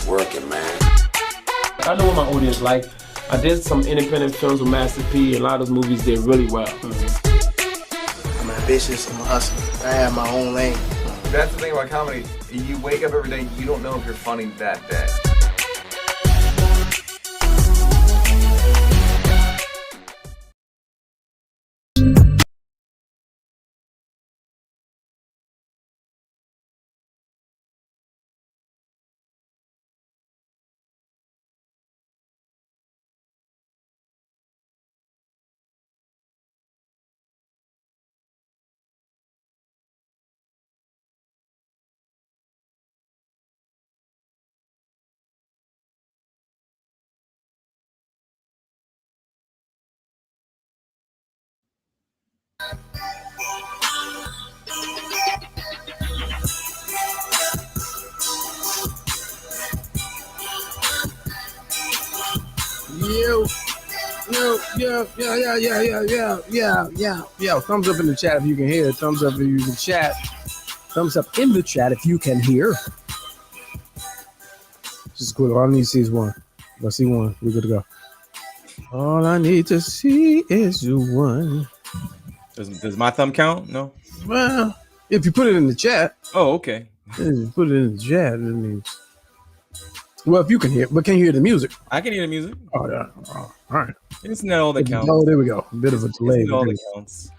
working, man. I know what my audience like. I did some independent films with Master P, and a lot of those movies did really well. I'm ambitious, I'm a hustler. I have my own lane. That's the thing about comedy. You wake up every day, you don't know if you're funny that day. Yo. Thumbs up in the chat if you can hear. Thumbs up if you can chat. Thumbs up in the chat if you can hear. Just quick. All I need to see is one. If I see one, we're good to go. All I need to see is one. Does my thumb count? No. Well, if you put it in the chat. Oh, okay. If you put it in the chat, it means. Well, if you can hear, but can you hear the music? I can hear the music. Oh yeah. Oh, all right. Isn't that all that counts? Oh, there we go. A bit of a delay. Isn't that all that counts?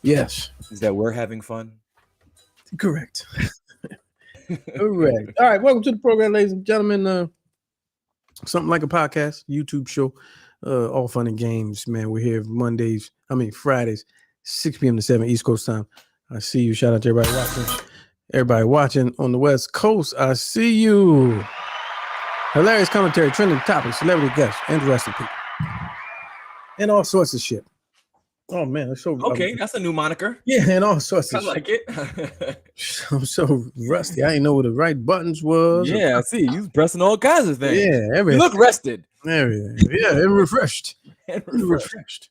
Yes. Is that we're having fun? Correct. Correct. All right. Welcome to the program, ladies and gentlemen. Something like a podcast, YouTube show, all fun and games. Man, we're here Fridays, 6 p.m. to 7 East Coast time. I see you. Shout out to everybody watching. Everybody watching on the West Coast, I see you. Hilarious commentary, trending topics, celebrity guests, interesting people, and all sorts of shit. Oh man, that's so okay. That's a new moniker. Yeah, and all sorts of I like it. I'm so rusty. I didn't know what the right buttons was. Yeah, I see. You pressing all kinds of things. Yeah, everything. You look rested. Everything. Yeah, and refreshed. And refreshed.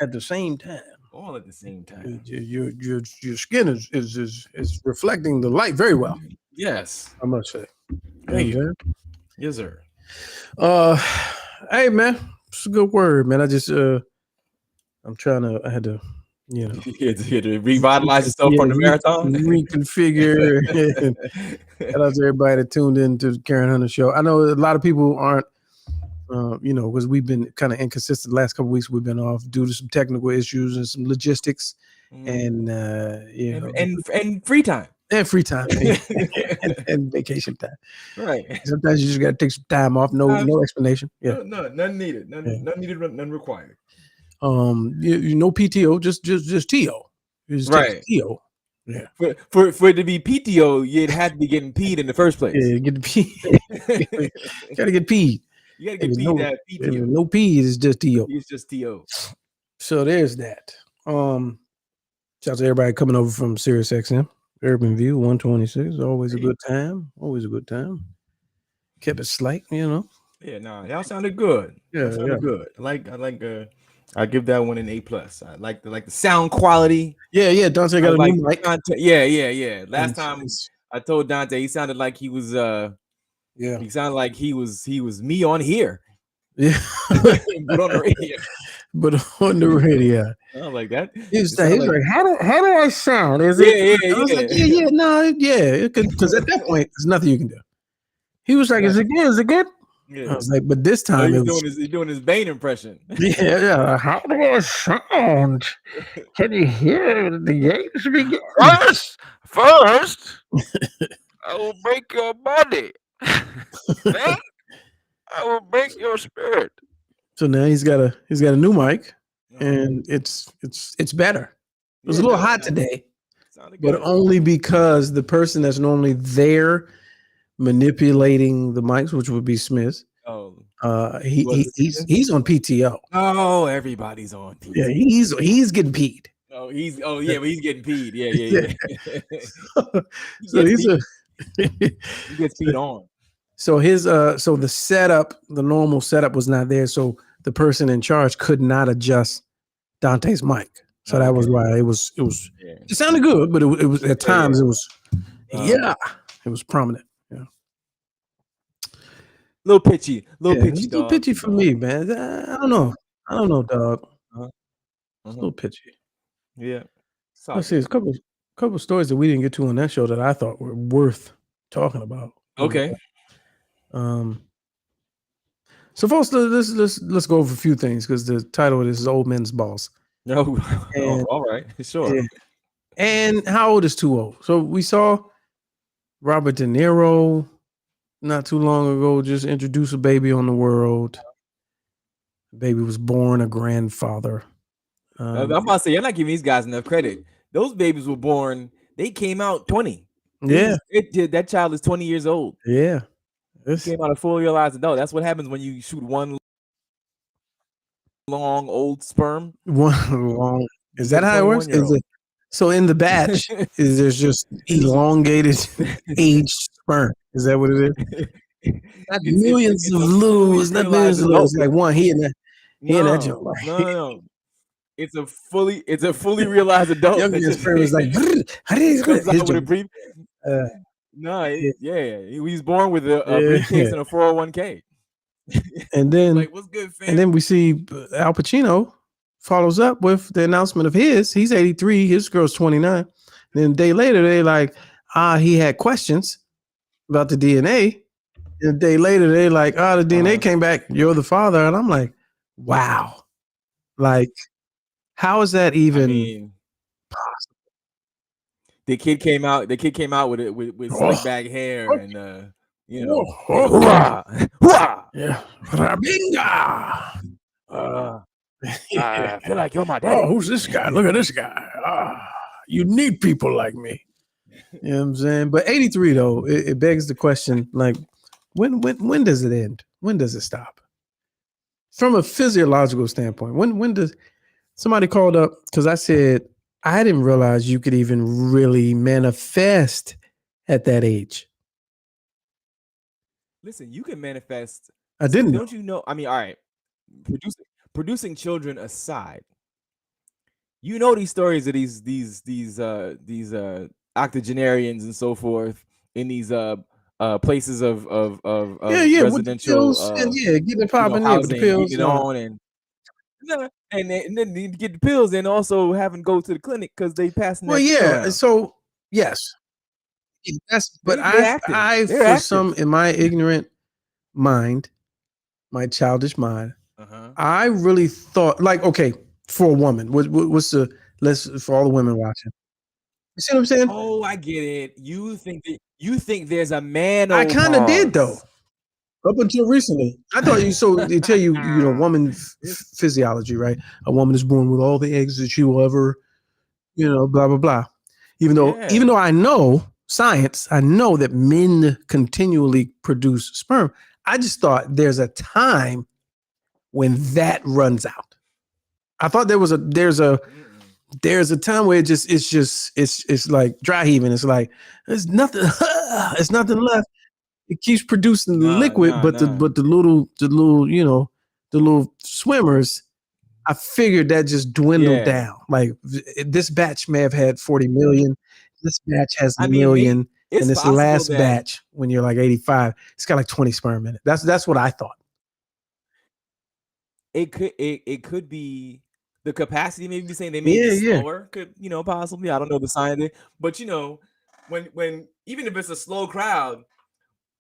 At the same time. All at the same time. Your skin is reflecting the light very well. Yes, I must say. Thank you. Yes, sir. Hey man, it's a good word, man. I just I had to, you know, you had to revitalize yourself from the marathon, reconfigure. Shout out to everybody that tuned in to the Karen Hunter show. I know a lot of people aren't, because we've been kind of inconsistent the last couple of weeks. We've been off due to some technical issues and some logistics, and free time. And free time and vacation time. Right. Sometimes you just gotta take some time off. No explanation. Yeah. No, none needed. None needed. None required. You know PTO, just TO. Right. TO. Yeah. For it to be PTO, you'd have to be getting peed in the first place. Yeah, get the pee. Gotta get peed. You gotta get peed at PTO. No pee is just TO. It's just TO. So there's that. Shout out to everybody coming over from Sirius XM. Urban View 126, always a good time. Always a good time. Kept it slight, you know. Yeah, y'all sounded good. Yeah, good. I give that one an A+. I like the sound quality. Yeah. Dante got a new mic. Yeah. Last time I told Dante he sounded like he was he sounded like he was me on here. Yeah. But on the radio. But on the radio. I like that. He's like, how do I sound? Is it? Yeah. Because at that point, there's nothing you can do. He was like, Is it good? Yeah. I was like, but this time he's doing his Bane impression. Yeah. How do I sound? Can you hear the games begin? First, I will break your body. Then I will break your spirit. So now he's got a new mic, and it's better. It was a little hot today, but only because the person that's normally there manipulating the mics, which would be Smith. He's on PTO. Oh, everybody's on PTO. Yeah, he's getting peed. But he's getting peed. Yeah. So he gets peed on. So the normal setup was not there. So the person in charge could not adjust Dante's mic. So that was why it sounded good, but it was at times it was prominent. Yeah. little pitchy, It's a dog. little pitchy for me, man. I don't know. I don't know, dog. Uh-huh. It's a little pitchy. Yeah. Let's see. There's a couple stories that we didn't get to on that show that I thought were worth talking about. Okay. So, folks, let's go over a few things because the title of this is "Old Men's Boss." No. And, all right. Sure. yeah. And how old is too old? So we saw Robert De Niro not too long ago just introduce a baby on the world. The baby was born a grandfather. I'm about to say, you're not giving these guys enough credit. Those babies were born. They came out 20. Yeah. That child is 20 years old. Yeah. He came out a full realized adult. That's what happens when you shoot one long old sperm. One long. Is that how it works? So in the batch, is there's just elongated aged sperm? Is that what it is? Not millions of little. It's not millions of little. It's like one here and that joke. No. It's a fully realized adult. Young sperm is like he was born with a briefcase and a 401k. And then like, what's good, fam? And then we see Al Pacino follows up with the announcement of he's 83, his girl's 29. Then a day later, they like, he had questions about the DNA. And a day later, they like, the DNA came back, you're the father. And I'm like, wow. Like, how is that even possible? The kid came out with slick back hair and yeah. Rabinga. I feel like you're my daddy. Who's this guy? Look at this guy. You need people like me. You know what I'm saying? But 83 though, it begs the question, like, when does it end? When does it stop? From a physiological standpoint, when does somebody called up because I said I didn't realize you could even really manifest at that age. Listen, you can manifest. I didn't. Don't you know? I mean, all right. Producing children aside, you know these stories of these octogenarians and so forth in these places of residential getting popping in with the pills getting on and then you get the pills and also having to go to the clinic because they passing. Well, yeah. So yes, that's. But I for some in my ignorant mind, my childish mind, I really thought like, okay, for a woman, what's the for all the women watching? You see what I'm saying? Oh, I get it. You think there's a man. I kind of did though. Up until recently, I thought they tell you, woman physiology, right? A woman is born with all the eggs that she will ever, blah, blah, blah. Even though I know science, I know that men continually produce sperm. I just thought there's a time when that runs out. I thought there's a time where it's like dry heaving. It's like, there's nothing, it's nothing left. It keeps producing the liquid, but the little swimmers, I figured that just dwindled down. Like this batch may have had 40 million. This batch has a million. And this last batch, when you're like 85, it's got like 20 sperm in it. That's what I thought. It could be the capacity. Maybe be saying they may be slower. Could possibly. I don't know the science, but when even if it's a slow crowd.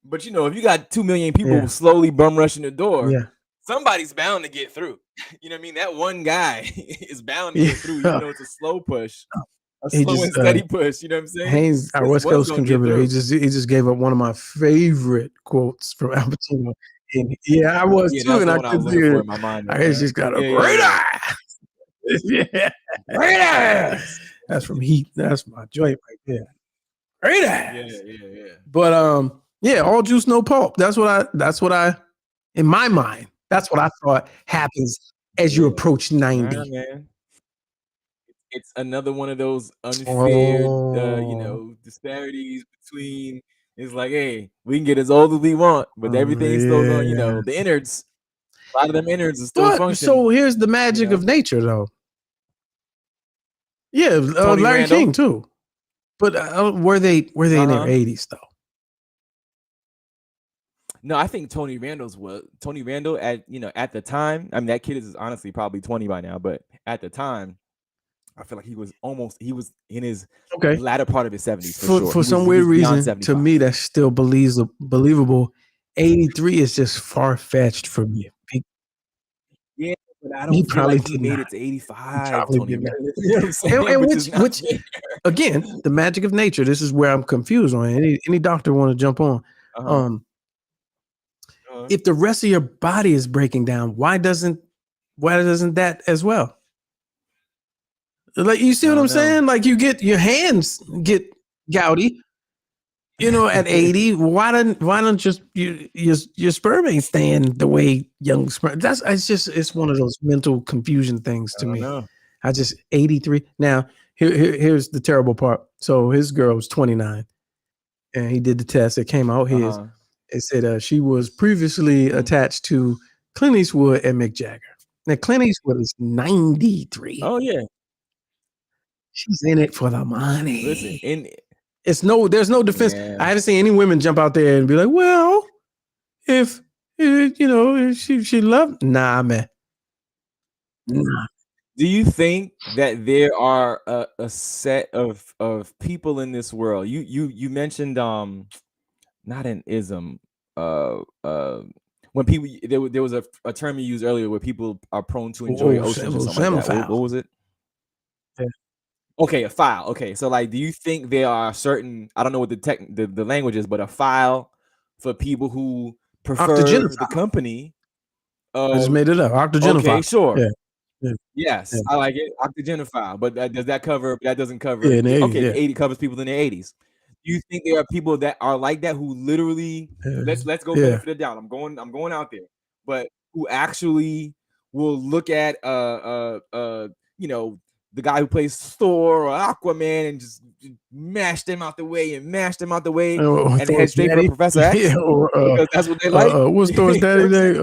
But if you got 2 million people slowly bum rushing the door, somebody's bound to get through. You know what I mean? That one guy is bound to get through, even though it's a slow push, a slow and steady push. You know what I'm saying? Haynes, our West Coast contributor, he just gave up one of my favorite quotes from Al Pacino. And I was too, and I could do it. I just got a great eye. Great eye. That's from Heat. That's my joint right there. Great eye. Yeah. But all juice, no pulp. That's what I, in my mind, that's what I thought happens as you approach 90. Man. It's another one of those unfair, disparities between. It's like, hey, we can get as old as we want, but everything's still going. The innards. A lot of them innards are still functioning. So here's the magic of nature, though. Yeah, Larry King too. But were they in their 80s though? No, I think Tony Randall at at the time. I mean, that kid is honestly probably 20 by now, but at the time, I feel like he was in his Okay. latter part of his 70s for sure. For some weird reason, to me, that's still believable. 83 is just far fetched for me. Yeah, but I don't feel like he made it to 85. Tony Randall. You know what I'm saying? And which again, the magic of nature. This is where I'm confused on. Any doctor want to jump on? If the rest of your body is breaking down, why doesn't that as well? Like, you see what I'm saying? Like, you get your hands get gouty, at 80. Why don't just your sperm ain't staying the way young sperm? It's one of those mental confusion things to me. I just 83. Now, here's the terrible part. So his girl was 29, and he did the test. It came out his. It said she was previously attached to Clint Eastwood and Mick Jagger. Now, Clint Eastwood is 93. Oh yeah. She's in it for the money. Listen, there's no defense. Yeah. I haven't seen any women jump out there and be like, well, if she loved, nah, man. Nah. Do you think that there are a set of people in this world? You mentioned not an ism, when people there was a term you used earlier where people are prone to enjoy oceans or something like that. What was it? Yeah. Okay, a file. Okay, so like, do you think there are certain, I don't know what the language is, but a file for people who prefer the company? I just made it up. Octogenophile. Okay, sure. Yeah. Yes, I like it. Octogenophile, but does that cover? That doesn't cover. Yeah, in the 80s, okay, the 80 covers people in their 80s. Do you think there are people that are like that who literally let's go benefit it down? I'm going out there, but who actually will look at the guy who plays Thor or Aquaman and just mash them out the way and head straight for Professor X. Yeah, because that's what they like. What's Thor's daddy name?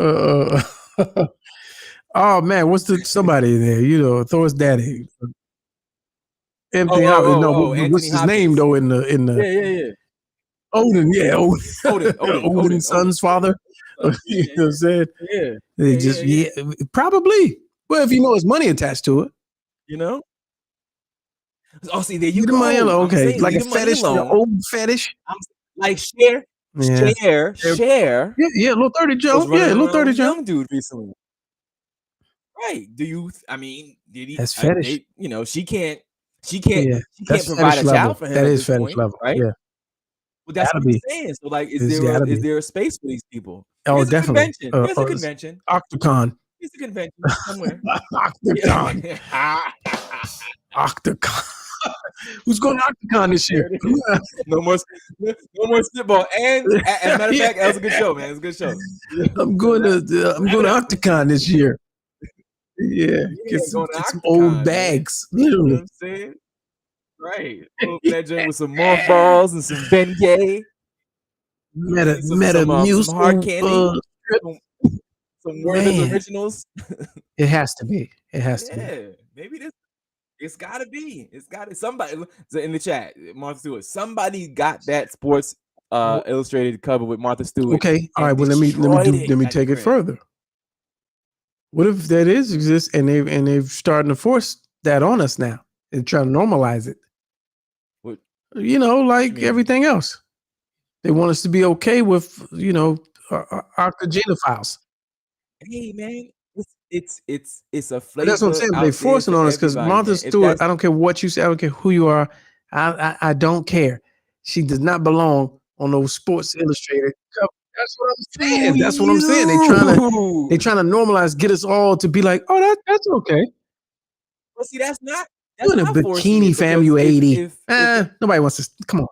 Oh man, what's somebody there? Thor's daddy. Anthony Hopkins. What's his name though in the yeah. Odin, Odin's son's father. You know what I'm saying? Yeah. They just probably. Well, if his money attached to it. Oh, see, there you go. Money alone, okay, like a fetish, an old fetish. Like share. Yeah, little 30 Joe. Yeah, little 30 Joe. Young dude recently. Right? Do you? I mean, did he? That's fetish. She can't provide a child for him. That is fetish level, right? Yeah. Well, that's what I'm saying. So, like, is there a space for these people? Oh, definitely. There's a convention. Octocon. It's a convention somewhere. Octocon. Octocon. Who's going to Octocon this year? No more spitball. And as a matter of fact, that was a good show, man. It was a good show. I'm going to Octocon this year. Yeah, get some old bags. You know what I'm saying? Right. Open that joint with some mothballs and some Bengay. Metamucil. Some hard candy. Some Werther's Originals. It has to be. It has to be. Yeah, maybe this. It's gotta be. It's gotta somebody in the chat. Martha Stewart. Somebody got that Sports Illustrated cover with Martha Stewart. Okay. All right. Well, let me take it further. What if that exists and they've starting to force that on us now and trying to normalize it? What? Like everything else. They want us to be okay with octogenophiles. Hey man, it's a flavor. That's what I'm saying. They're forcing on us because Martha Stewart. I don't care what you say. I don't care who you are. I don't care. She does not belong on those Sports Illustrated covers. That's what I'm saying. That's what I'm saying. They trying to normalize, get us all to be like, oh, that's okay. Well, see, that's not. You're in a bikini, fam. You 80. Nobody wants to. Come on.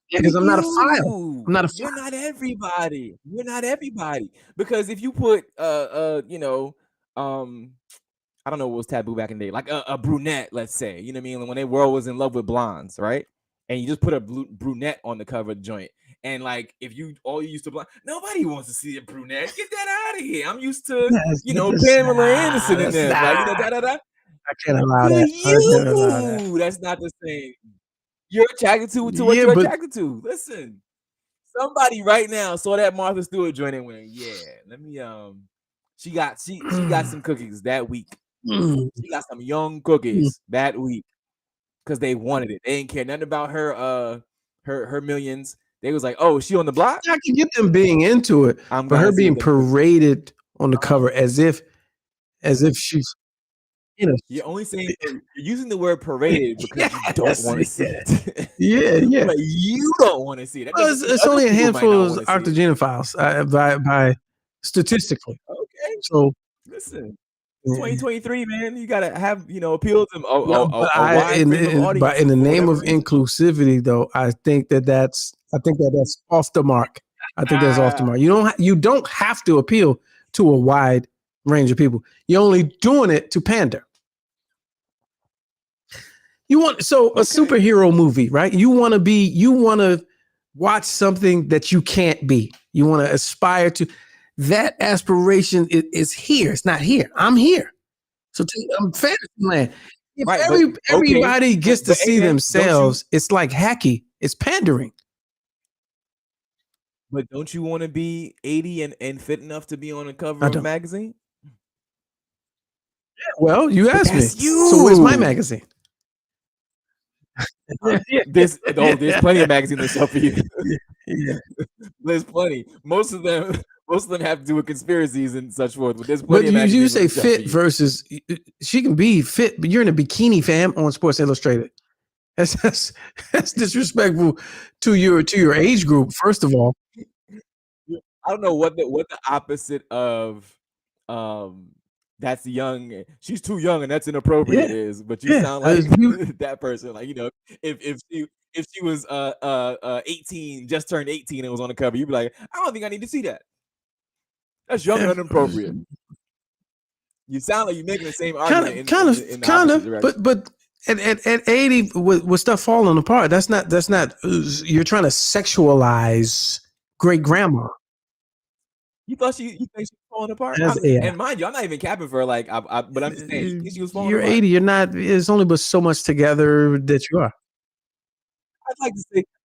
Yeah, because I'm not a file. I'm not a file. You're not everybody. You're not everybody. Because if you put I don't know what was taboo back in the day, like a brunette, let's say, you know what I mean? When the world was in love with blondes, right? And you just put a brunette on the cover of the joint. And like, if you used to blonde, nobody wants to see a brunette. Get that out of here. I'm used to, Pamela Anderson in there. Like, I can't allow that. That's not the same. You're attracted to what you're attracted to. Listen, Somebody right now saw that Martha Stewart joint and went, yeah, let me she got some cookies that week. She got some young cookies that week because they wanted it. They didn't care nothing about her millions. They was like, oh, is she on the block? I can get them being into it, but her being paraded on the cover as if she's, you know, you're only saying you're using the word paraded because you don't want to see it. Yeah. Like, you don't want to see it. Well, it's only a handful of octogenophiles by statistically. Okay. So listen, 2023, man, you gotta have appeal to a wide frame of audience. But in the name of inclusivity, though, I think that's off the mark. I think that's off the mark. You don't have to appeal to a wide range of people. You're only doing it to pander. A superhero movie, right? You want to watch something that you can't be. You want to aspire to. That aspiration is here. It's not here. I'm here. So I'm fantasy land. If everybody gets to see themselves, it's like hacky. It's pandering. But don't you want to be 80 and fit enough to be on the cover of a magazine? Yeah, well, you asked me. So where's my magazine? There's plenty of magazines that sell for you. There's plenty. Most of them have to do with conspiracies and such forth. But there's plenty of magazines. You say fit versus she can be fit, but you're in a bikini, fam, on Sports Illustrated. That's disrespectful to your age group. First of all, I don't know what the opposite of that's young. She's too young and that's inappropriate is. But you sound like that person. Like, if she was 18, just turned 18 and was on the cover, you'd be like, I don't think I need to see that. That's young and inappropriate. You sound like you're making the same argument. Kind of. But at 80, with stuff falling apart, that's not. You're trying to sexualize great grandma. You think she's falling apart? And mind you, I'm not even capping for her. Like, but I'm just saying, you think she was falling apart? You're 80. You're not. There's only but so much together that you are.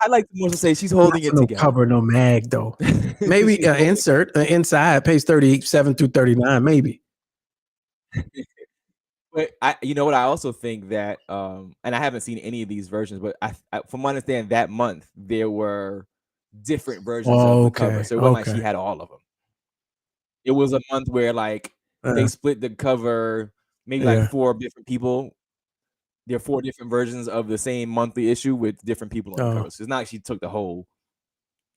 I'd like to more say she's holding it together. No cover, no mag though. Maybe insert inside page 37 through 39, maybe. But you know what? I also think that, and I haven't seen any of these versions, but I from my understanding, that month there were different versions of the cover, so it wasn't like she had all of them. It was a month where they split the cover, maybe like 4 different people. There are 4 different versions of the same monthly issue with different people on the cover. So it's not like she took the whole.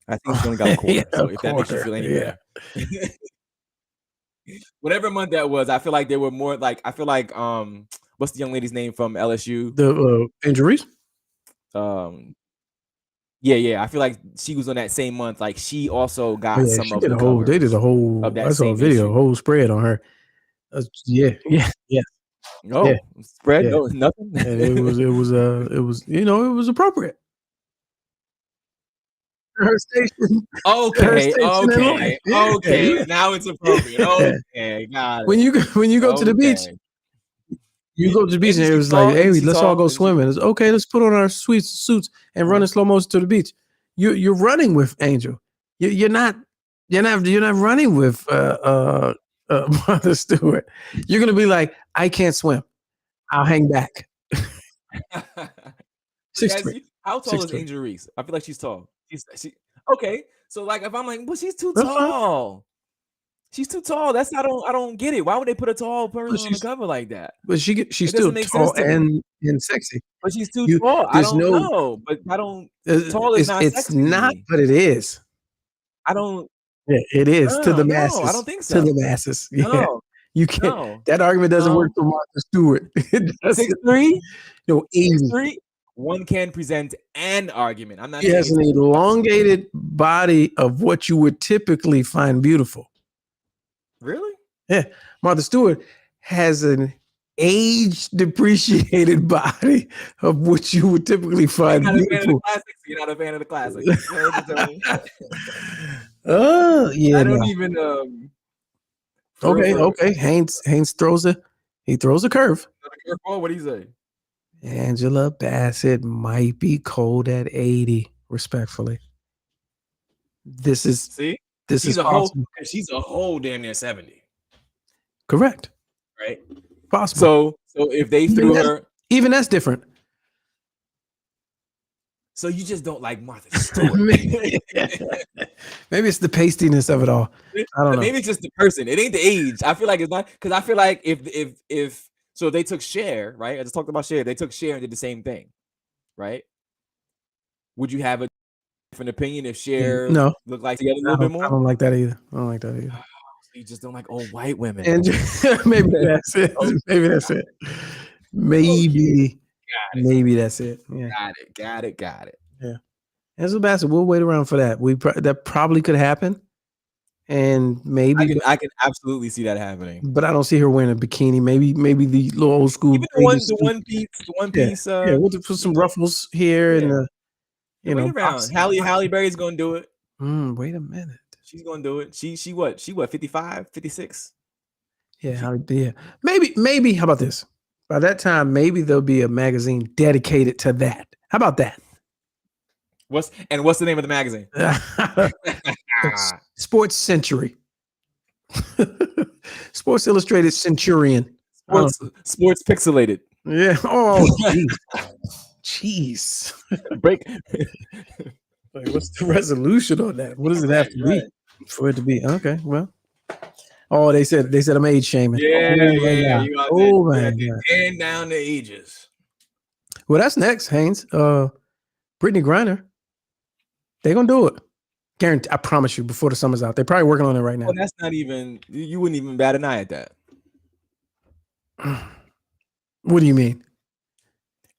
I think she only got a quarter. So if that makes you feel any better. Whatever month that was, I feel like there were more what's the young lady's name from LSU? The injuries? Yeah. I feel like she was on that same month. Like, she also got some of the cover. They did a whole. I saw a video, a whole spread on her. Yeah. No spread, no nothing. And it was appropriate. Her station. Okay. Now it's appropriate. Okay, got it. When you go to the beach. You go to the beach and it was like, hey, let's all go swimming. It's okay, let's put on our sweet suits and run in slow motion to the beach. You're running with Angel. You're not running with Martha Stewart. You're gonna be like, I can't swim. I'll hang back. 6'3". How tall is Angel Reese? I feel like she's tall. Okay. So like, if I'm like, well, she's too tall. She's too tall. I don't get it. Why would they put a tall person on the cover like that? But she's still tall and sexy. But she's too tall. I don't know. But I don't. Tall is not sexy. It's not, but it is. I don't. Yeah, it is to the masses. No, I don't think so. To the masses. Yeah. No, you can't. No. That argument doesn't work for Martha Stewart. 6'3"? No, 80. 6'3"? One can present an argument. I'm not. She has an elongated body of what you would typically find beautiful. Really? Yeah. Martha Stewart has an age-depreciated body of what you would typically find beautiful. You're not a fan of the classics. Yeah. I don't even. Okay. Haynes throws a curve. What do you say? Angela Bassett might be cold at 80, respectfully. This is she's a possible. she's a whole damn near 70. Correct. Right. Possible. So if they threw her, even that's different. So you just don't like Martha Stewart. Maybe it's the pastiness of it all. I don't know. Maybe it's just the person. It ain't the age. I feel like it's not, because I feel like if so they took Cher, right? I just talked about Cher. They took Cher and did the same thing, right? Would you have a different opinion if Cher looked like the other a little bit more? I don't like that either. I don't like that either. You just don't like old white women. And maybe that's it. Maybe that's it. Maybe that's it. Yeah. Got it. Yeah. Angela Bassett, we'll wait around for that. That probably could happen. And maybe I can absolutely see that happening. But I don't see her wearing a bikini. Maybe the little old school. Even the one piece. We'll put some ruffles here and wait around. Halle Berry's gonna do it. Wait a minute. She's gonna do it. She what? 55, 56? Yeah, maybe. How about this? By that time, maybe there'll be a magazine dedicated to that. How about that? What's the name of the magazine? Sports Century. Sports Illustrated Centurion. Sports Pixelated. Yeah. Oh, jeez. Break. Like, what's the resolution on that? What does it have to be for it to be? Okay, well. Oh, they said I'm age shaming. Yeah. Oh man. And down the ages. Well, that's next, Haynes. Brittany Griner. They're gonna do it. Guarantee. I promise you. Before the summer's out, they're probably working on it right now. Well, that's not even. You wouldn't even bat an eye at that. What do you mean?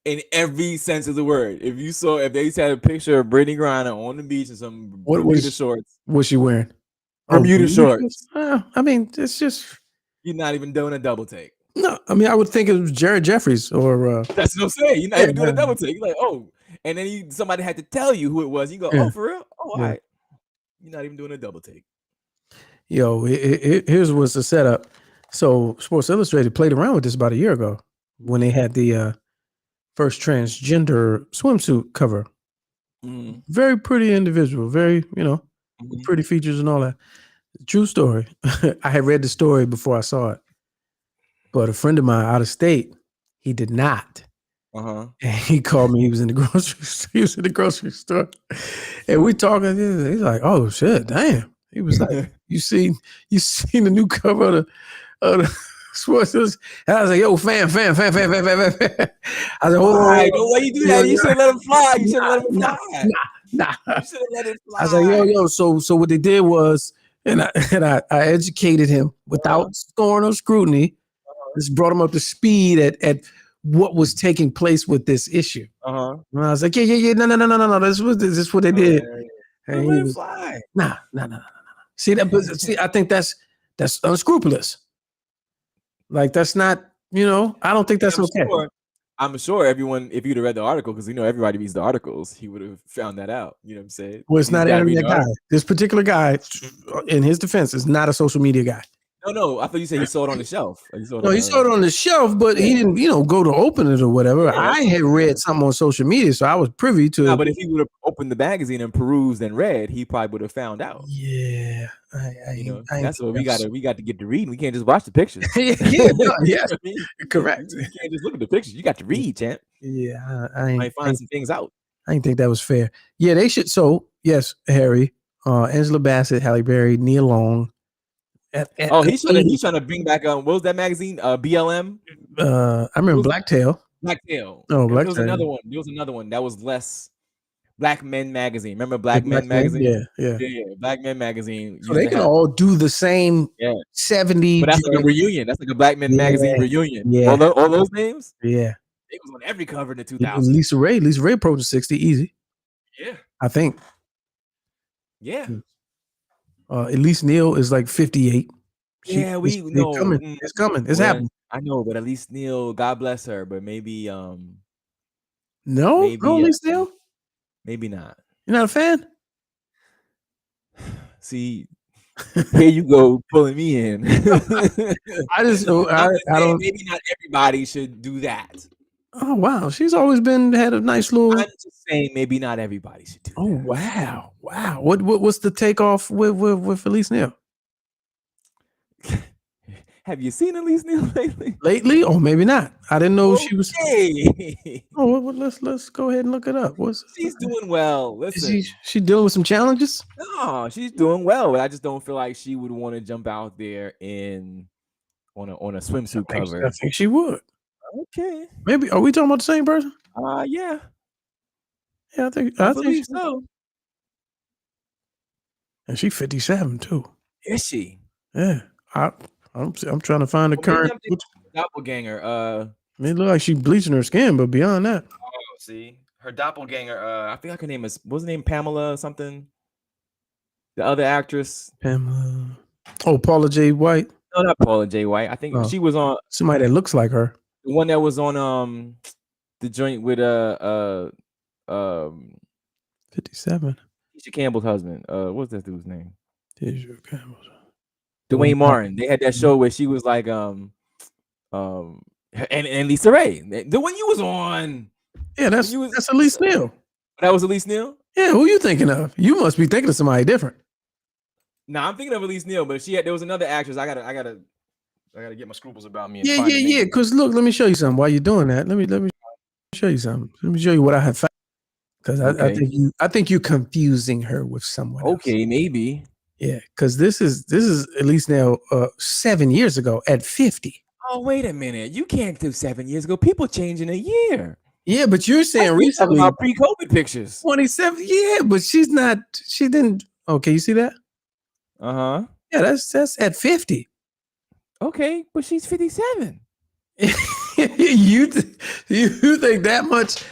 In every sense of the word. If they had a picture of Brittany Griner on the beach in some Bermuda shorts. What's she wearing? Bermuda shorts. I mean, it's just. You're not even doing a double take. No, I mean, I would think it was Jared Jeffries or. That's what I'm saying. You're not even doing a double take. You're like, oh, and then somebody had to tell you who it was. You go, oh, for real? Oh, all right. You're not even doing a double take. Yo, here's what's the setup. So Sports Illustrated played around with this about a year ago when they had the first transgender swimsuit cover. Very pretty individual, very, pretty features and all that. True story. I had read the story before I saw it, but a friend of mine out of state, he did not. And he called me. He was in the grocery store. And we talking. He's like, "Oh shit, damn." He was like, "You seen the new cover of the Sports Illustrated?" And I was like, "Yo, fam." I was like, "Why you do that? You should let him fly. You should let him fly. Nah. You should let him fly." I was like, "Yo." So what they did was, and I educated him without scorn or scrutiny. Just brought him up to speed at what was taking place with this issue. And I was like, yeah, no. This is what they did. And he was, nah. See that? But see, I think that's unscrupulous. Like that's not, I don't think that's okay. I'm sure everyone, if you'd have read the article, because everybody reads the articles, he would have found that out. You know what I'm saying? Well, it's not an internet guy. This particular guy, in his defense, is not a social media guy. No. I thought you said he saw it on the shelf. He saw it on the shelf, but he didn't, go to open it or whatever. Yeah. I had read something on social media, so I was privy to it. But if he would have opened the magazine and perused and read, he probably would have found out. Yeah, that's what we got to get to reading. We can't just watch the pictures. Correct. You can't just look at the pictures. You got to read, champ. Yeah, I might find some things out. I didn't think that was fair. Yeah, they should. So yes, Harry, Angela Bassett, Halle Berry, Nia Long. He's trying to bring back what was that magazine? BLM. I remember Blacktail. Blacktail. Oh, Blacktail. There was another one that was less. Black Men Magazine. Remember Black Men Magazine? Yeah. Black Men Magazine. So they can all do the same 70. But that's like a reunion. That's like a Black Men Magazine reunion. Yeah. All those names? Yeah. It was on every cover in the 2000s. Lisa Ray approached 60 easy. Yeah. I think. Yeah. Elise Neal is like 58. It's coming. It's coming. It's happening. I know, but Elise Neal, God bless her, but maybe no Elise Neal? Maybe not. You're not a fan? See, here you go pulling me in. I don't. Maybe not everybody should do that. Oh wow, she's always had a nice little. I'm just saying, maybe not everybody should do Oh that. wow, wow. What's the takeoff with Elise Neal Have you seen Elise Neal lately? lately? Or maybe not. I didn't know she was. Okay. Oh, let's go ahead and look it up. She's doing well. Is Listen, she dealing with some challenges? no, she's doing well. I just don't feel like she would want to jump out there on a swimsuit cover. I think she would. Okay. Maybe are we talking about the same person? Yeah. Yeah, I think believe she, so. and she's 57 too. Is she? Yeah, I'm trying to find the current. Doppelganger. It look like she bleaching her skin, but beyond that, Oh, see, her doppelganger. I think her name what's her name? Pamela something. The other actress. Pamela. Oh, Paula J. White. No, not Paula J. White. I think she was on somebody that looks like her. the one that was on the joint with 57. Tisha Campbell's husband. What's that dude's name? Tisha Campbell's. Dwayne Martin. They had that show where she was like and Lisa Ray. The one you was on. Yeah, that's Elise Neal. That was Elise Neal? Yeah, who you thinking of? You must be thinking of somebody different. Nah, I'm thinking of Elise Neal, but there was another actress. I gotta get my scruples about me. Yeah. Because look, let me show you something. While you're doing that, let me show you something. Let me show you what I have found. Because I think you're confusing her with someone else. Okay, maybe. Yeah, because this is at least now 7 years ago at 50. Oh, wait a minute. You can't do 7 years ago. People change in a year. Yeah, but you're saying recently about pre-COVID pictures. 27. Yeah, but she didn't. Okay, you see that? Uh-huh. Yeah, that's at 50. Okay, but she's 57. you think that much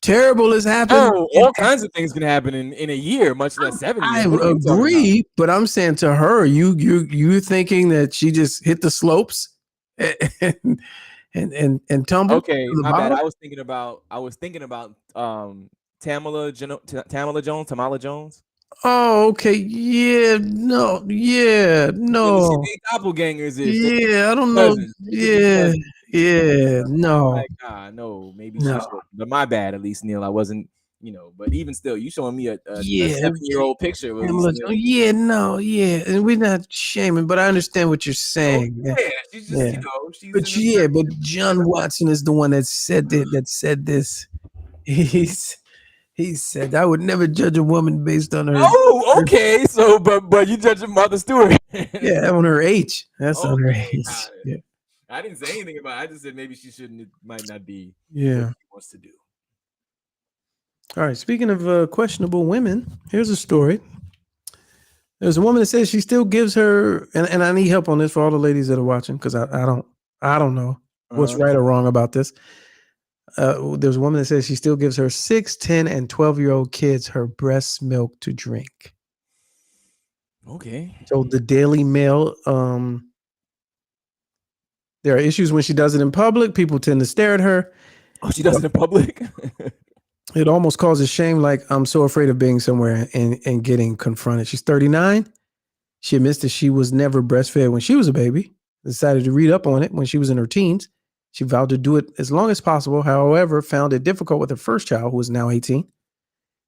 terrible has happened? Oh, all kinds of things can happen in a year, much less 7 years. I agree, but I'm saying to her, you thinking that she just hit the slopes and tumbled. Okay, my bad. I was thinking about Tamala Jones. Oh, okay. Yeah, no. Yeah, doppelgangers is. Yeah, I don't know. Yeah, no. Like, no, maybe she should. But my bad, at least, Neil. I wasn't, but even still, you showing me a 7-year-old picture. Yeah, no, yeah. And we're not shaming, but I understand what you're saying. Oh, yeah, she's just, she's but John Watson is the one that said this. He said, I would never judge a woman based on her. Oh, okay. So, but you judging Martha Stewart? Yeah, on her age. That's on her age. Yeah. I didn't say anything about it. I just said maybe she shouldn't. It might not be. Yeah. What she wants to do. All right. Speaking of questionable women, here's a story. There's a woman that says she still gives her, and I need help on this for all the ladies that are watching because I don't know what's right or wrong about this. There's a woman that says she still gives her 6, 10, and 12-year-old kids her breast milk to drink. Okay. So the Daily Mail, there are issues when she does it in public. People tend to stare at her. Oh, she does it in public? It almost causes shame. Like, I'm so afraid of being somewhere and getting confronted. She's 39. She admits that she was never breastfed when she was a baby. Decided to read up on it when she was in her teens. She vowed to do it as long as possible. However, found it difficult with her first child, who is now 18,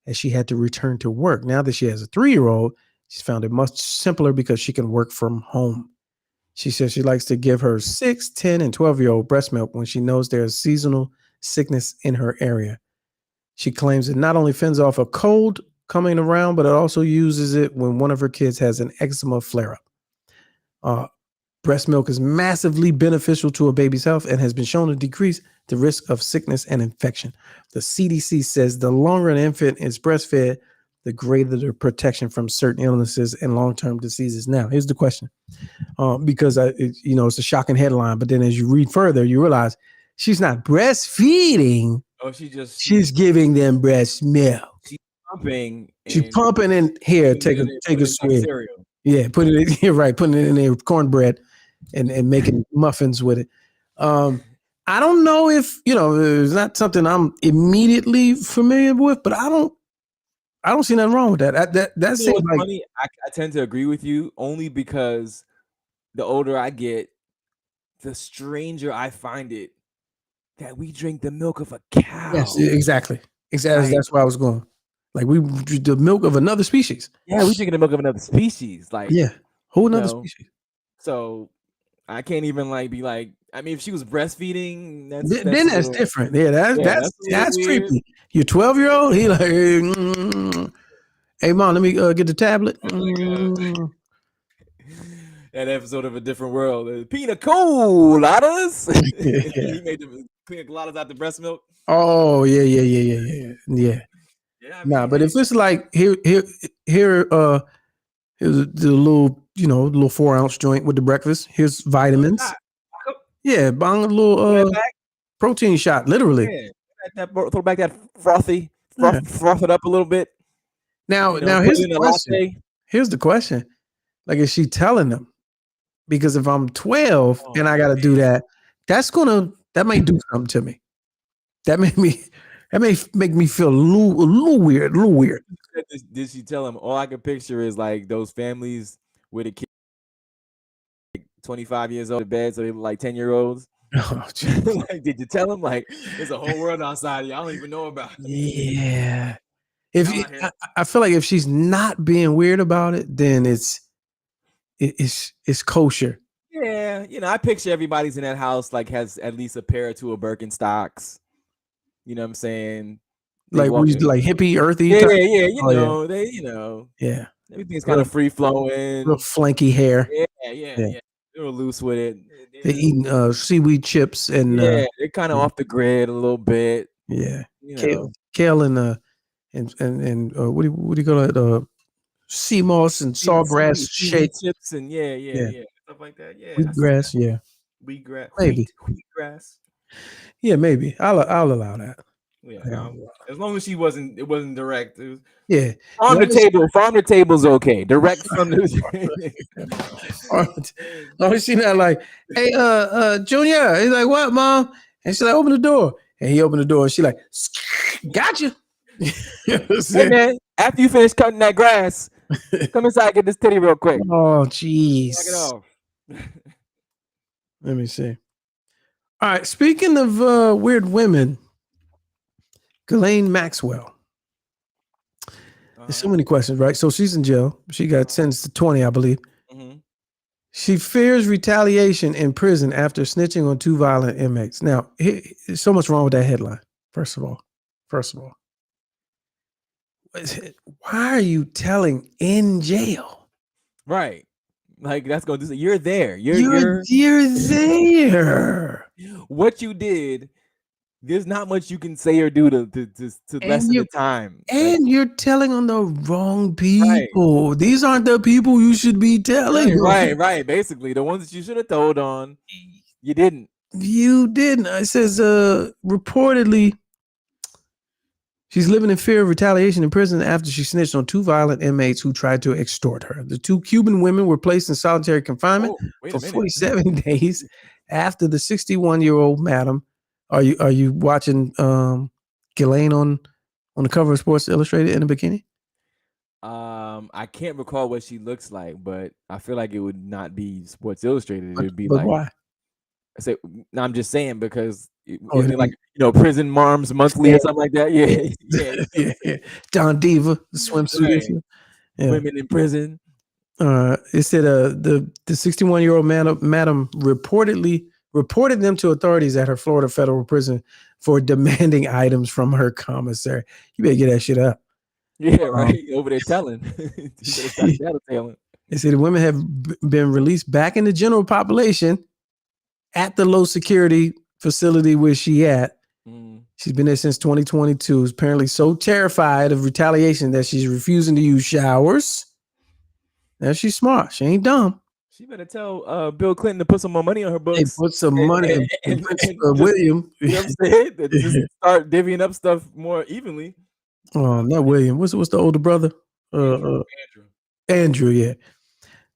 as she had to return to work. Now that she has a 3-year-old, she's found it much simpler because she can work from home. She says she likes to give her 6, 10, and 12-year-old breast milk when she knows there's seasonal sickness in her area. She claims it not only fends off a cold coming around, but it also uses it when one of her kids has an eczema flare-up. Breast milk is massively beneficial to a baby's health and has been shown to decrease the risk of sickness and infection. The CDC says the longer an infant is breastfed, the greater the protection from certain illnesses and long-term diseases. Now, here's the question, because it's a shocking headline, but then as you read further, you realize she's not breastfeeding. Oh, she's giving them breast milk. She's pumping. She's pumping in here. Take a swig. Yeah, put it in here, right? Putting it in there with cornbread and making muffins with it. I don't know if it's not something I'm immediately familiar with, but I don't see nothing wrong with that. That seems like funny. I tend to agree with you only because the older I get, the stranger I find it that we drink the milk of a cow. Yes, exactly. Exactly. Like, that's where I was going. Like the milk of another species. Yeah, we drinking the milk of another species. Like, yeah, whole another species. So I can't even be like. I mean, if she was breastfeeding, that's different. Yeah, that's creepy. Your 12-year-old, he like, hey mom, let me get the tablet. That episode of A Different World, pina coladas. He made the pina coladas out the breast milk. Oh yeah. Nah, but if it's like here's the little little 4-ounce joint with the breakfast. Here's vitamins. Yeah, bang a little protein shot, literally. Yeah, throw back that frothy, froth it up a little bit. Now here's the question. Here's the question. Like, is she telling them? Because if I'm 12 and I got to do that, that may do something to me. That may make me feel a little weird. Did she tell him? All I can picture is like those families with a kid, like 25 years old in bed, so they look like 10-year-olds. Oh, like, did you tell him like there's a whole world outside I don't even know about? Yeah. I feel like if she's not being weird about it, then it's kosher. Yeah, I picture everybody's in that house like has at least a pair or two of Birkenstocks. You know what I'm saying? Like hippie, earthy. Yeah, type? Yeah. Everything's kind of free flowing. Real flanky hair. Yeah. They were loose with it. They're eating seaweed chips and they're kind of off the grid a little bit. Yeah, kale and what do you call it? Sea moss and sawgrass shake chips and stuff like that. Yeah, wheatgrass. Yeah, wheatgrass. Maybe wheatgrass. Yeah, maybe I'll allow that. Yeah, as long as it wasn't direct. It was, farm to table's okay. Direct from the. No, she not like, hey, Junior. He's like, what, mom? And she's like, open the door. And he opened the door. And she like, gotcha. Hey man, after you finish cutting that grass, come inside and get this titty real quick. Oh, jeez. Knock it off. Let me see. All right. Speaking of weird women, Ghislaine Maxwell. There's so many questions, right? So she's in jail. She got sentenced to 20, I believe. Mm-hmm. She fears retaliation in prison after snitching on 2 violent inmates. Now, there's so much wrong with that headline. First of all, why are you telling in jail? Right. Like that's going to do. You're there. You're there. What you did. There's not much you can say or do to lessen the time. And you're telling on the wrong people. Right. These aren't the people you should be telling. Right. Basically, the ones that you should have told on, you didn't. It says, reportedly, she's living in fear of retaliation in prison after she snitched on 2 violent inmates who tried to extort her. The 2 Cuban women were placed in solitary confinement for 47 days after the 61-year-old madam. Are you watching Ghislaine on the cover of Sports Illustrated in a bikini? I can't recall what she looks like, but I feel like it would not be Sports Illustrated. It would be but why? I'm just saying because Prison Moms Monthly or something like that. Yeah. Don Diva, the swimsuit issue. Yeah. Women in prison. It said the 61-year-old madam reported them to authorities at her Florida federal prison for demanding items from her commissary. You better get that shit up. Yeah, right. Over there telling. They said the women have been released back in the general population at the low security facility where she at. She's been there since 2022. Is apparently so terrified of retaliation that she's refusing to use showers. Now she's smart. She ain't dumb. She better tell Bill Clinton to put some more money on her books. Hey, put some money and William. You know what I'm saying? Just start divvying up stuff more evenly. Oh, not William. What's the older brother? Andrew, yeah.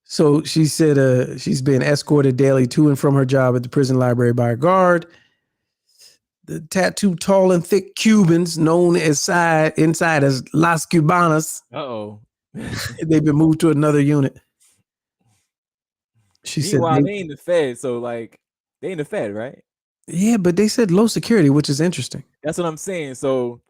So she said she's been escorted daily to and from her job at the prison library by a guard. The tattooed, tall and thick Cubans, known inside as Las Cubanas. They've been moved to another unit. Meanwhile, they ain't the Fed, so like they ain't the Fed, right? Yeah, but they said low security, which is interesting. That's what I'm saying. So,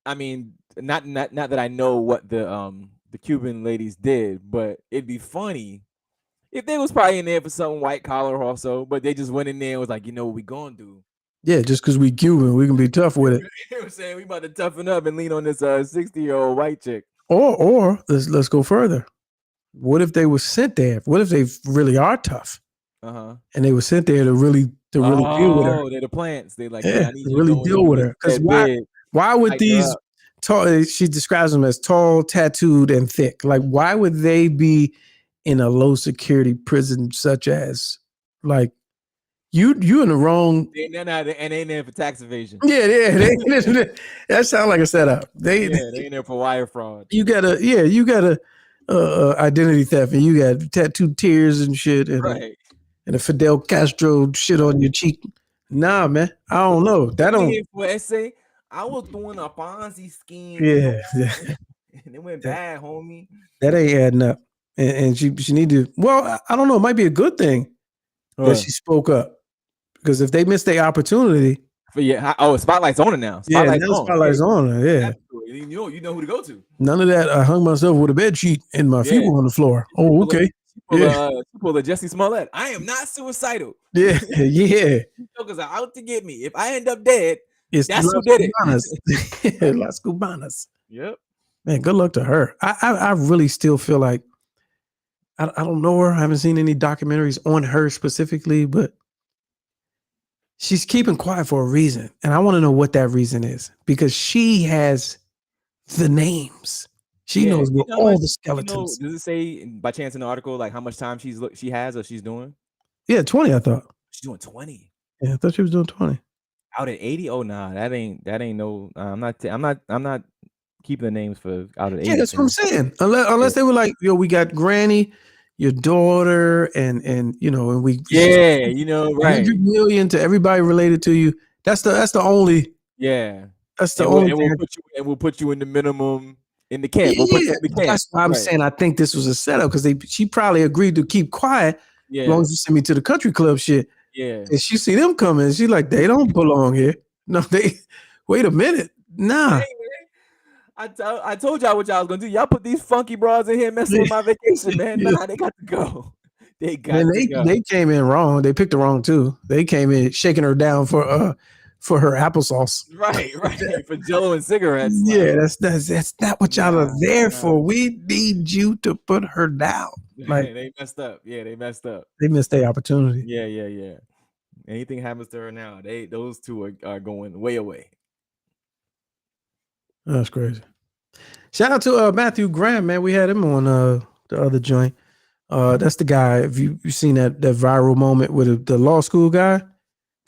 I mean, not that I know what the Cuban ladies did, but it'd be funny if they was probably in there for something white collar also, but they just went in there and was like, you know what we gonna do? Yeah, just because we Cuban, we can be tough with it. You know what I'm saying? We about to toughen up and lean on this 60-year-old white chick. Or let's go further. What if they were sent there? What if they really are tough? And they were sent there to really deal with her. Oh, they're the plants. They like, Yeah, yeah, I need to you to really go deal with her. Because why would tighten her these up. tall? She describes them as tall, tattooed, and thick. Like, why would they be in a low security prison such as like you in the wrong? They're not, and they ain't there for tax evasion. Yeah, that sounds like a setup. They ain't there for wire fraud. You got a identity theft, and you got tattooed tears and shit, and Right. and a Fidel Castro shit on your cheek. Nah, man, I don't know. That don't. For essay, I was doing a Ponzi scheme. Yeah, and it went bad, homie. that ain't adding up. And she need to. Well, I don't know. It might be a good thing that she spoke up, because if they miss their opportunity. But yeah, Spotlight's on it now. Spotlight's on her. Yeah, you know who to go to. None of that. I hung myself with a bed sheet and my feet were on the floor. Oh, okay. She pulled a Jesse Smollett. I am not suicidal. Yeah. Jokers are out to get me. If I end up dead, that's who did it. Las Cubanas. Yep. Man, good luck to her. I really still feel like I don't know her. I haven't seen any documentaries on her specifically, but she's keeping quiet for a reason. And I want to know what that reason is, because she has the names. She knows all the skeletons. Does it say by chance in the article like how much time she has or she's doing? Yeah, 20, I thought. She's doing 20. Yeah, I thought she was doing 20. Out at 80? Oh nah, that ain't no. I'm not keeping the names for out at 80. Yeah, that's what I'm saying. Unless they were like, yo, we got Granny, your daughter, and and we right. 100 million to everybody related to you. That's the only. Yeah. That's the only. We'll put you in the minimum in the camp. That's why I'm saying I think this was a setup, because she probably agreed to keep quiet as long as you send me to the country club shit. Yeah. And she see them coming. She like, they don't belong here. No, they wait a minute. Nah. Hey, I told y'all what y'all was gonna do. Y'all put these funky bras in here messing with my vacation, man. Nah, they got to go. They came in wrong. They picked the wrong two. They came in shaking her down for her applesauce. Right. For Jello and cigarettes. Yeah, that's not what y'all are there for. We need you to put her down. Like, they messed up. Yeah, they messed up. They missed their opportunity. Yeah. Anything happens to her now, those two are going way away. That's crazy. Shout out to Matthew Graham, man. We had him on the other joint. That's the guy. If you've seen that viral moment with the law school guy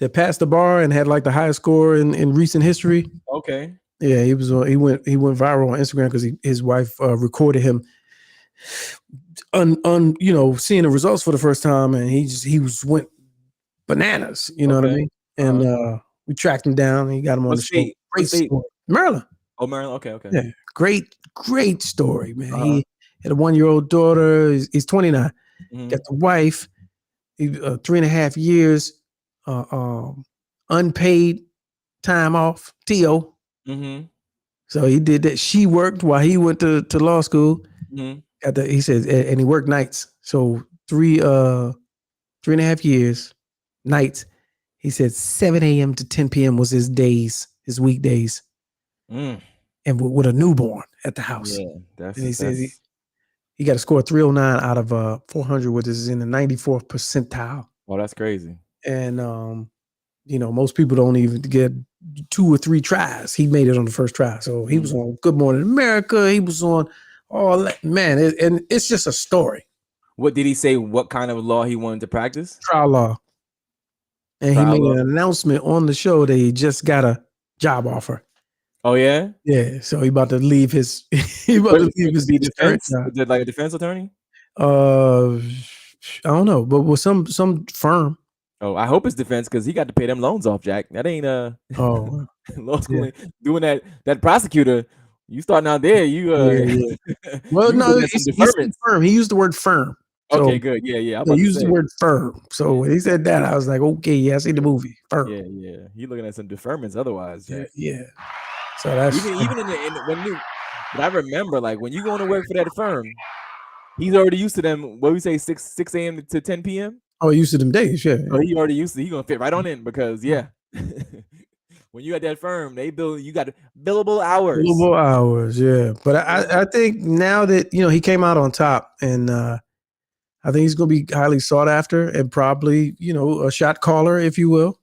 that passed the bar and had like the highest score in recent history. Okay. Yeah, he went viral on Instagram because his wife recorded him seeing the results for the first time, and he went bananas. You know what I mean? And we tracked him down and he got him on the show. Great story. Maryland. Oh, Maryland. Okay. Yeah, great story, man. He had a 1-year-old daughter. He's 29. Mm-hmm. Got the wife. 3.5 years unpaid time off, TO. Mm-hmm. So he did that. She worked while he went to law school. Mm-hmm. He says, and he worked nights. So 3.5 years, nights. He said 7 a.m. to 10 p.m. was his weekdays. And with a newborn at the house. Yeah, and he says he got to score 309 out of 400, which is in the 94th percentile. Oh, that's crazy. And most people don't even get 2 or 3 tries. He made it on the first try. So he was on Good Morning America. He was on all that, man. And it's just a story. What did he say? What kind of law he wanted to practice? Trial law. And he made an announcement on the show that he just got a job offer. Oh yeah, yeah. So he about to leave his. He about to leave his defense. Is it like a defense attorney? I don't know, but with some firm. Oh, I hope it's defense because he got to pay them loans off, Jack. That ain't law school doing that prosecutor. You starting out there, you Well, no, he's firm. He used the word firm. So Okay, good. Yeah. I'm they about to used the say. word firm. So when he said that, I was like, okay, yeah, I see the movie. Firm. Yeah. You looking at some deferments otherwise, Jack. Yeah. So that's Even but I remember like when you going to work for that firm, he's already used to them. What we say 6 a.m. to 10 p.m. Oh, used to them days, yeah. So he already used to. He gonna fit right on in because when you at that firm, you got billable hours. Billable hours, yeah. But I think now that he came out on top, and I think he's going to be highly sought after, and probably a shot caller, if you will.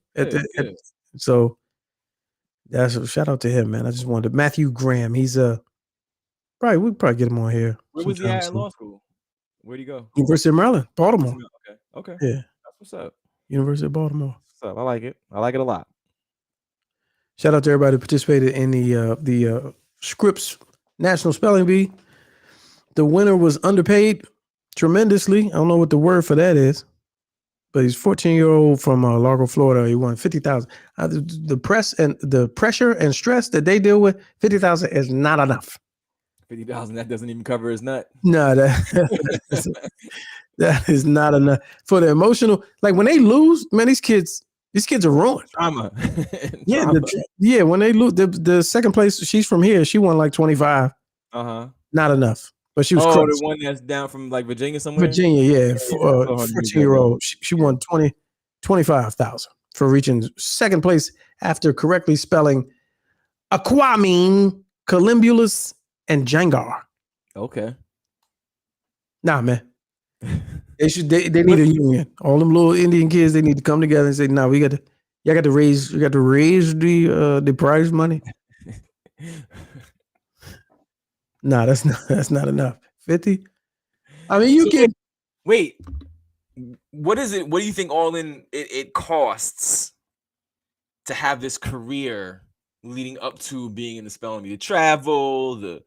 So that's a shout out to him, man. I just wanted Matthew Graham. He's we'd probably get him on here. Where was he at in law school? Where'd he go? University of Maryland, Baltimore. Okay. Yeah, that's what's up. University of Baltimore. What's up? I like it. I like it a lot. Shout out to everybody who participated in the Scripps National Spelling Bee. The winner was underpaid tremendously. I don't know what the word for that is, but he's 14-year-old from Largo, Florida. He won $50,000. The press and the pressure and stress that they deal with, $50,000 is not enough. $50,000 that doesn't even cover his nut. No, that is not enough for the emotional. Like when they lose, man, these kids are ruined. Trauma. Yeah, when they lose, the second place, she's from here. She won like 25. Not enough. But she was the one that's down from like Virginia somewhere? Virginia, yeah. 14-year-old. She won 25,000 for reaching second place after correctly spelling Aquamine, Columbulus, and Jangar. Okay. Nah, man. They need a union. All them little Indian kids, they need to come together and say, "Nah, y'all got to raise the prize money." Nah, that's not enough. 50. I mean, you can wait. What is it? What do you think all in it costs to have this career leading up to being in the spelling bee? The travel, the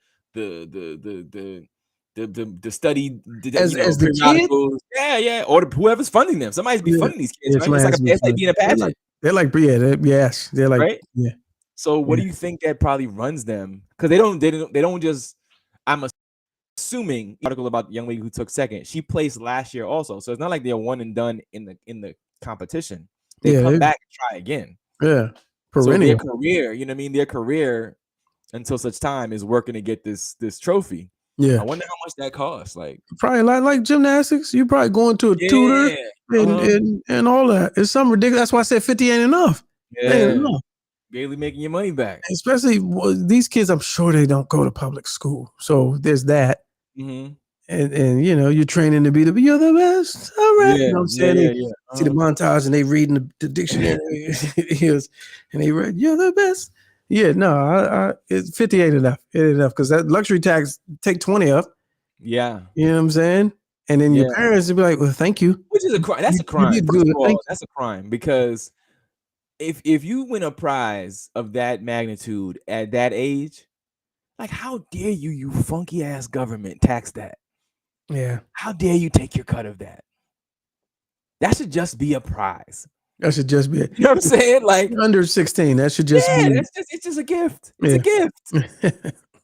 study, as the kid? Yeah, or whoever's funding them. Somebody's be funding these kids, right? It's like being a pageant. They're like right? Yeah. So what do you think that probably runs them? Because they don't just. I'm assuming article about the young lady who took second. She placed last year also, so it's not like they're one and done in the competition. They come back and try again. Yeah, so their career, you know what I mean? Their career until such time is working to get this trophy. Yeah, I wonder how much that costs. Like probably like gymnastics. You probably going to a tutor and all that. It's something ridiculous. That's why I said 50 ain't enough. Yeah. Ain't enough. Barely making your money back. Especially these kids, I'm sure they don't go to public school. So there's that. Mm-hmm. And you're training to be you're the best. All right. You know what I'm saying? See the montage and they reading the dictionary and they read, "You're the best." Yeah, no, 50 ain't enough. It ain't enough because that luxury tax take 20 up. Yeah. You know what I'm saying? And then your parents will be like, "Well, thank you." Which is a crime. That's a crime. That's a crime because if you win a prize of that magnitude at that age, like how dare you funky ass government tax that? Yeah. How dare you take your cut of that? That should just be a prize. That should just be you know what I'm saying? Like under 16, that should just be it's just a gift. It's a gift. You know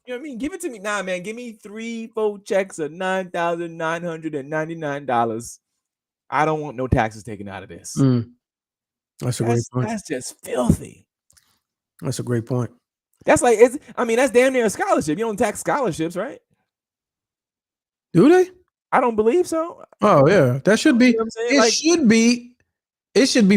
what I mean? Give it to me. Nah, man, give me 3-4 checks of $9,999. I don't want no taxes taken out of this. That's a great point. That's just filthy. That's a great point. That's like that's damn near a scholarship. You don't tax scholarships, right? Do they? I don't believe so. Oh yeah, that should be. You know what I'm saying? It should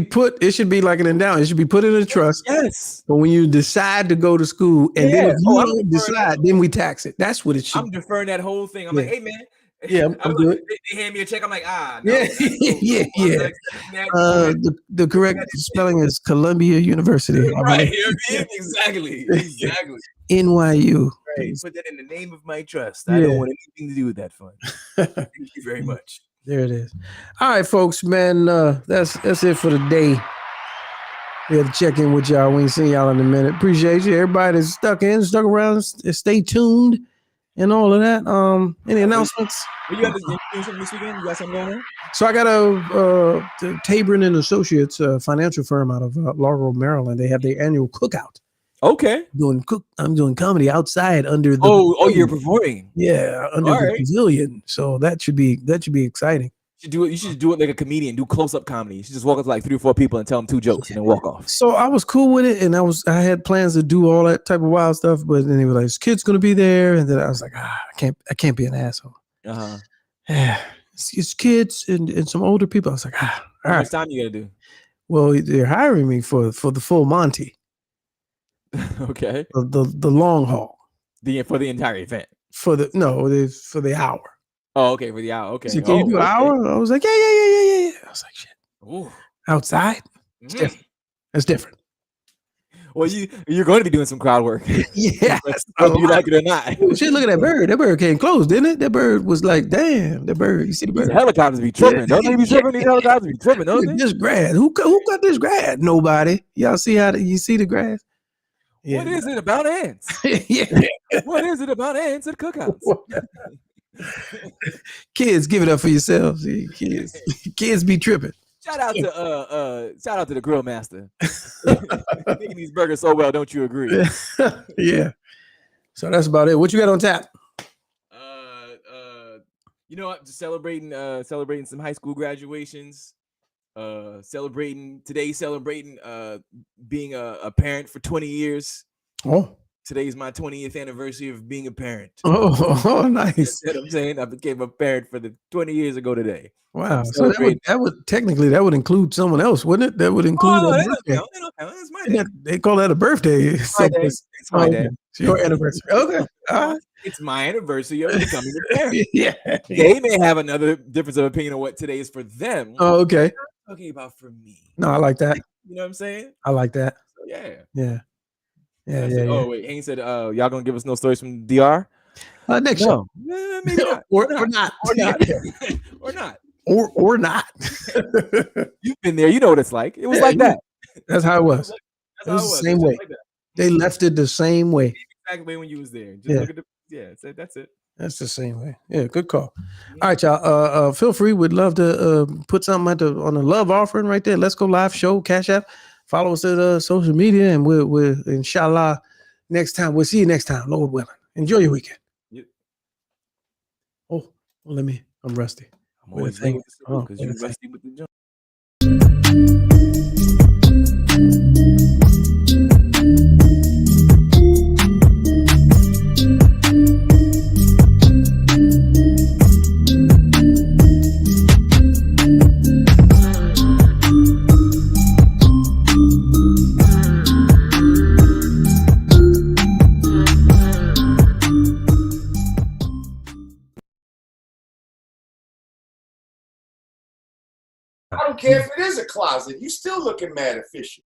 be like an endowment. It should be put in a trust. Yes. But when you decide to go to school and then if you don't decide, then we tax it. That's what it should. I'm deferring that whole thing. I'm like, hey man. Yeah, I'm good. They hand me a check. I'm like, no. Yeah. The correct spelling is Columbia University. Right. Exactly. NYU. Right. Put that in the name of my trust. I don't want anything to do with that fund. Thank you very much. There it is. All right, folks, man. That's it for the day. We had to check in with y'all. We ain't seen y'all in a minute. Appreciate you. Everybody that's stuck around, stay tuned. And all of that. Any announcements? You got something this weekend? You got something going on? So I got a Tabron and Associates financial firm out of Largo, Maryland. They have their annual cookout Okay. I'm doing comedy outside under the. Oh, you're performing. Yeah, under the pavilion. So that should be exciting. You should do it like a comedian. Do close up comedy. You should just walk up to like 3 or 4 people and tell them 2 jokes and then walk off. So I was cool with it, and I had plans to do all that type of wild stuff, but then they were like, "This kid's gonna be there," and then I was like, I can't be an asshole. Yeah, it's kids and some older people. I was like, How much time you gotta do? Well, they're hiring me for the full Monty. Okay. The long haul. For the entire event. For the hour. Oh, okay, for the hour. Okay. So can you do an hour? I was like, yeah. I was like, shit. Ooh. Outside? It's different. It's different. Well, you're going to be doing some crowd work. Yeah. Whether you like it or not. Shit, look at that bird. That bird came close, didn't it? That bird was like, damn, that bird. You see the bird? These helicopters be tripping. Don't they be tripping? These helicopters be tripping, don't they? This grass. Who got this grass? Nobody. Y'all see you see the grass? Yeah. What is it about ants? Yeah. What is it about ants at cookouts? Kids, give it up for yourselves. Kids be tripping. Shout out to the grill master. Making these burgers so well, don't you agree? Yeah. So that's about it. What you got on tap? You know what? Just celebrating some high school graduations. Celebrating being a parent for 20 years. Oh. Today's my 20th anniversary of being a parent. Oh, nice. You know what I'm saying? I became a parent for the 20 years ago today. Wow. So that would include someone else, wouldn't it? That would include a birthday. It's my day. They call that a birthday. It's my day. It's my day. It's your anniversary. Okay. It's my anniversary of becoming a parent. Yeah. They may have another difference of opinion on what today is for them. Oh, okay. I'm talking about for me. No, I like that. You know what I'm saying? I like that. So, yeah. Yeah. Oh wait, Haynes said, "Y'all gonna give us no stories from DR?" Next show. Maybe not. Or not. Or not. You've been there. You know what it's like. It was like that. That's how it was. It was the same way. Like they left it the same way. Exactly when you was there. Just look at that's it. That's the same way. Yeah, good call. All right, y'all. Feel free. We'd love to put something on a love offering right there. Let's Go Live Show, Cash App. Follow us at social media, and we'll inshallah next time. We'll see you next time, Lord willing. Enjoy your weekend. Yep. Oh, well, I'm rusty. I'm always hanging because you're rusty with the jump. I don't care if it is a closet. You still looking mad official.